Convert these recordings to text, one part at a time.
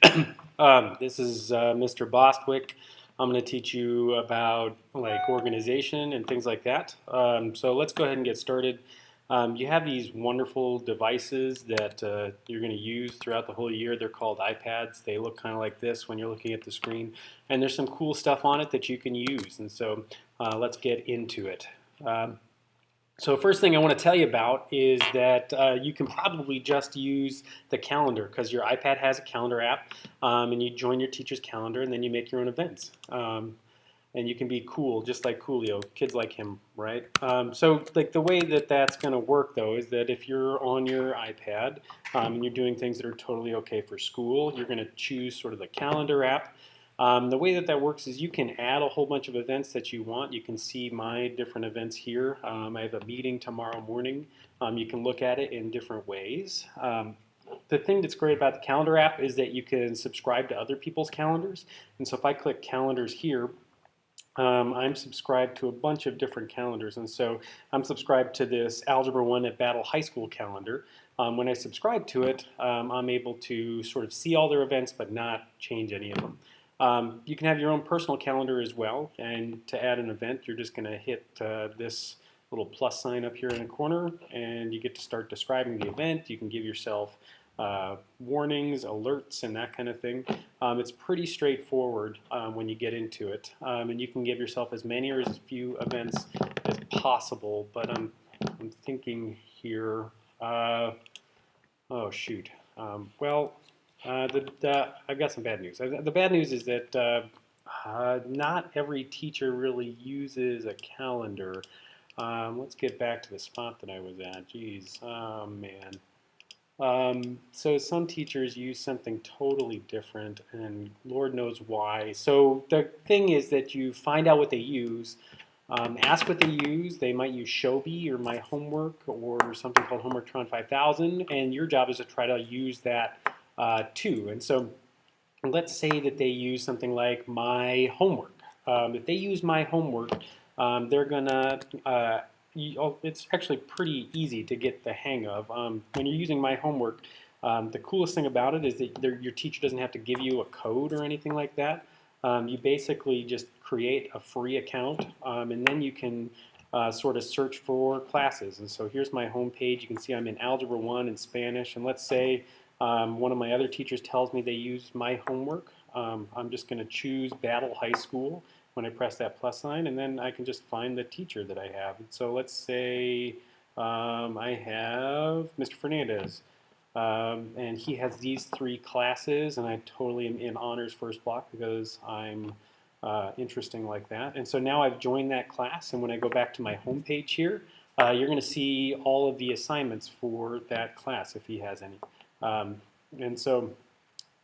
This is Mr. Bostwick. I'm going to teach you about like organization and things like that. So let's go ahead and get started. You have these wonderful devices that you're going to use throughout the whole year. They're called iPads. They look kind of like this when you're looking at the screen, and there's some cool stuff on it that you can use. And so let's get into it. Um, so first thing I want to tell you about is that you can probably just use the calendar because your iPad has a calendar app, and you join your teacher's calendar, and then you make your own events. And you can be cool, just like Coolio. Kids like him, right? So like the way that that's going to work, though, is that if you're on your iPad and you're doing things that are totally okay for school, you're going to choose sort of the calendar app. The way that that works is you can add a whole bunch of events that you want. You can see my different events here. I have a meeting tomorrow morning. You can look at it in different ways. The thing that's great about the calendar app is that you can subscribe to other people's calendars. And so if I click calendars here, I'm subscribed to a bunch of different calendars. And so I'm subscribed to this Algebra 1 at Battle High School calendar. When I subscribe to it, I'm able to sort of see all their events but not change any of them. You can have your own personal calendar as well, and to add an event, you're just going to hit this little plus sign up here in the corner, and you get to start describing the event. You can give yourself warnings, alerts, and that kind of thing. It's pretty straightforward when you get into it, and you can give yourself as many or as few events as possible, but I'm thinking here, oh shoot, well, I've got some bad news. The bad news is that not every teacher really uses a calendar. Let's get back to the spot that I was at. Geez, oh man. So some teachers use something totally different, and Lord knows why. So the thing is that you find out what they use. Ask what they use. They might use Shobi or My Homework or something called HomeworkTron 5000, and your job is to try to use that too. And so let's say that they use something like My Homework. If they use My Homework, they're gonna it's actually pretty easy to get the hang of. When you're using My Homework, the coolest thing about it is that your teacher doesn't have to give you a code or anything like that. You basically just create a free account, and then you can sort of search for classes. And so here's my home page. You can see I'm in Algebra 1 and Spanish. And let's say one of my other teachers tells me they use My Homework. I'm just going to choose Battle High School when I press that plus sign, and then I can just find the teacher that I have. So let's say I have Mr. Fernandez, and he has these three classes, and I totally am in honors first block because I'm interesting like that. And so now I've joined that class, and when I go back to my home page here, you're going to see all of the assignments for that class if he has any. And so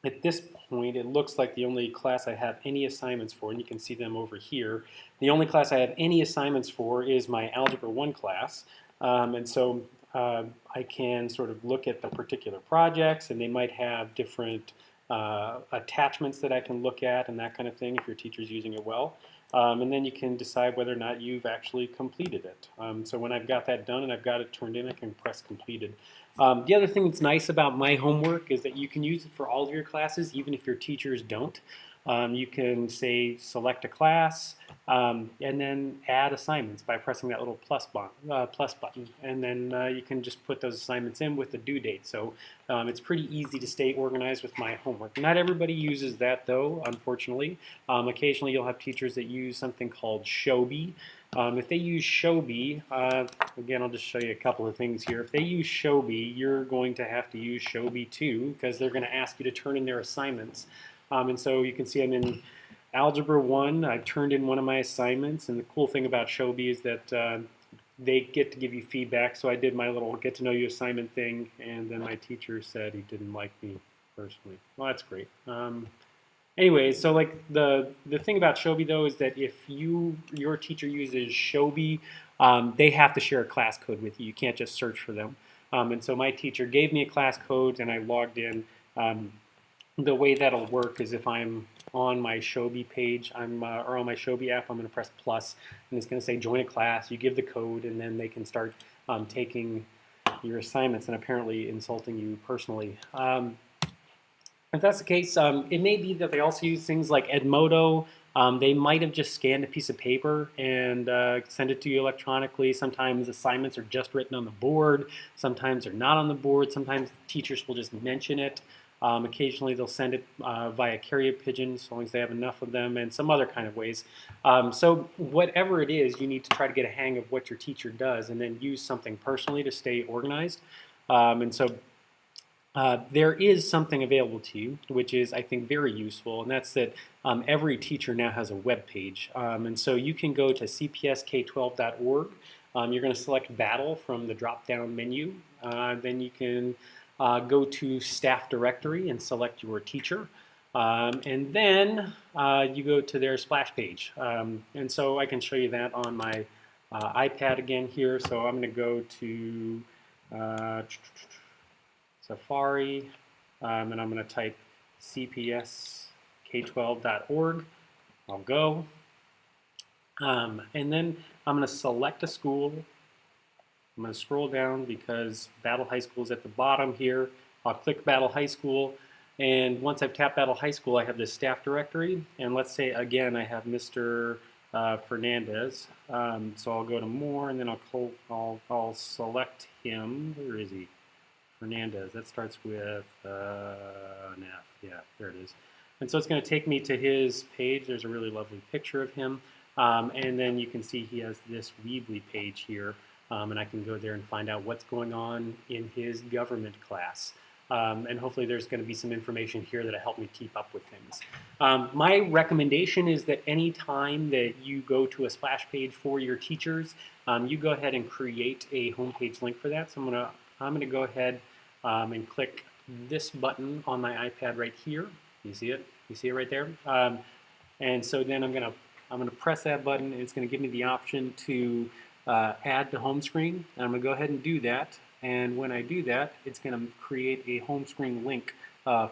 at this point, it looks like the only class I have any assignments for, and you can see them over here, the only class I have any assignments for is my Algebra 1 class. And so I can sort of look at the particular projects, and they might have different attachments that I can look at and that kind of thing if your teacher's using it well. And then you can decide whether or not you've actually completed it. So when I've got that done and I've got it turned in, I can press completed. The other thing that's nice about My Homework is that you can use it for all of your classes, even if your teachers don't. You can say select a class and then add assignments by pressing that little plus button. And then you can just put those assignments in with the due date. So it's pretty easy to stay organized with My Homework. Not everybody uses that though, unfortunately. Occasionally you'll have teachers that use something called Shobi. If they use Shobi, again, I'll just show you a couple of things here. If they use Shobi, you're going to have to use Shobi too, because they're going to ask you to turn in their assignments. And so you can see I'm in Algebra 1. I turned in one of my assignments, and the cool thing about Shobi is that they get to give you feedback. So I did my little get to know you assignment thing, and then my teacher said he didn't like me personally. Well, that's great. Anyway, so like the thing about Shobi though is that if your teacher uses Shobi, they have to share a class code with you. You can't just search for them. And so my teacher gave me a class code, and I logged in. The way that'll work is if I'm on my Shobi page, or on my Shobi app, I'm going to press plus, and it's going to say join a class. You give the code, and then they can start taking your assignments and apparently insulting you personally. If that's the case, it may be that they also use things like Edmodo. They might have just scanned a piece of paper and send it to you electronically. Sometimes assignments are just written on the board. Sometimes they're not on the board. Sometimes teachers will just mention it. Occasionally they'll send it via carrier pigeon, as long as they have enough of them, and some other kind of ways. So whatever it is, you need to try to get a hang of what your teacher does and then use something personally to stay organized. And so there is something available to you, which is, I think, very useful, and that's that every teacher now has a web page. And so you can go to cpsk12.org. You're going to select Battle from the drop-down menu. Then you can go to Staff Directory and select your teacher. And then you go to their splash page. And so I can show you that on my iPad again here. So I'm going to go to Safari, and I'm going to type cpsk12.org. I'll go. And then I'm going to select a school. I'm going to scroll down because Battle High School is at the bottom here. I'll click Battle High School. And once I've tapped Battle High School, I have this staff directory. And let's say, again, I have Mr. Fernandez. So I'll go to More, and then I'll select him. Where is he? Fernandez. That starts with an F. Yeah, there it is. And so it's going to take me to his page. There's a really lovely picture of him. And then you can see he has this Weebly page here. And I can go there and find out what's going on in his government class. And hopefully there's going to be some information here that'll help me keep up with things. My recommendation is that any time that you go to a splash page for your teachers, you go ahead and create a homepage link for that. So I'm going to go ahead and click this button on my iPad right here. You see it? You see it right there? And so then I'm going to press that button, and it's going to give me the option to add to home screen. And I'm going to go ahead and do that. And when I do that, it's going to create a home screen link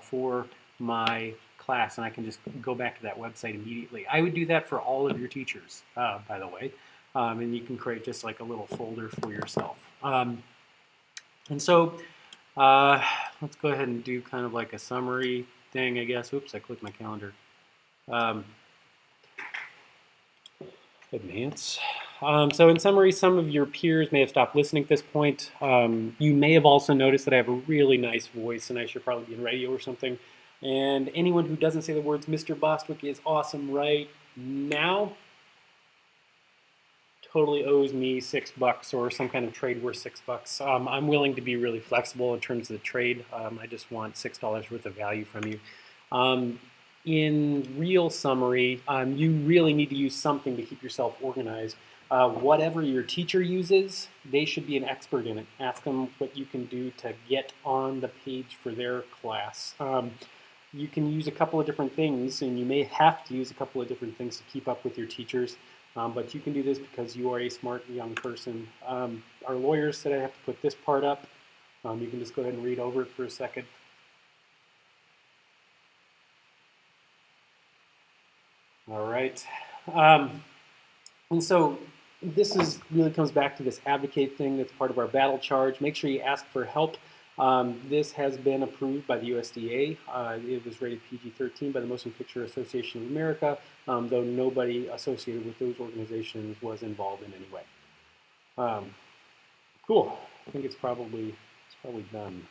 for my class, and I can just go back to that website immediately. I would do that for all of your teachers, by the way. And you can create just like a little folder for yourself. And so let's go ahead and do kind of like a summary thing, I guess. Oops, I clicked my calendar. Advance. So in summary, some of your peers may have stopped listening at this point. You may have also noticed that I have a really nice voice, and I should probably be in radio or something. And anyone who doesn't say the words Mr. Bostwick is awesome right now totally owes me $6 or some kind of trade worth $6. I'm willing to be really flexible in terms of the trade. I just want $6 worth of value from you. In real summary, you really need to use something to keep yourself organized. Whatever your teacher uses, they should be an expert in it. Ask them what you can do to get on the page for their class. You can use a couple of different things, and you may have to use a couple of different things to keep up with your teachers. But you can do this because you are a smart young person. Our lawyers said I have to put this part up. You can just go ahead and read over it for a second. All right. And so this really comes back to this advocate thing that's part of our battle charge. Make sure you ask for help. This has been approved by the USDA. It was rated PG-13 by the Motion Picture Association of America, though nobody associated with those organizations was involved in any way. Cool. I think it's probably done.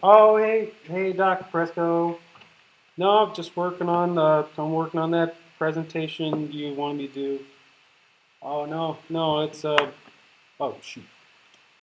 Oh, hey, Dr. Fresco. No, I'm just working on that presentation you wanted me to do. Oh no, it's oh shoot.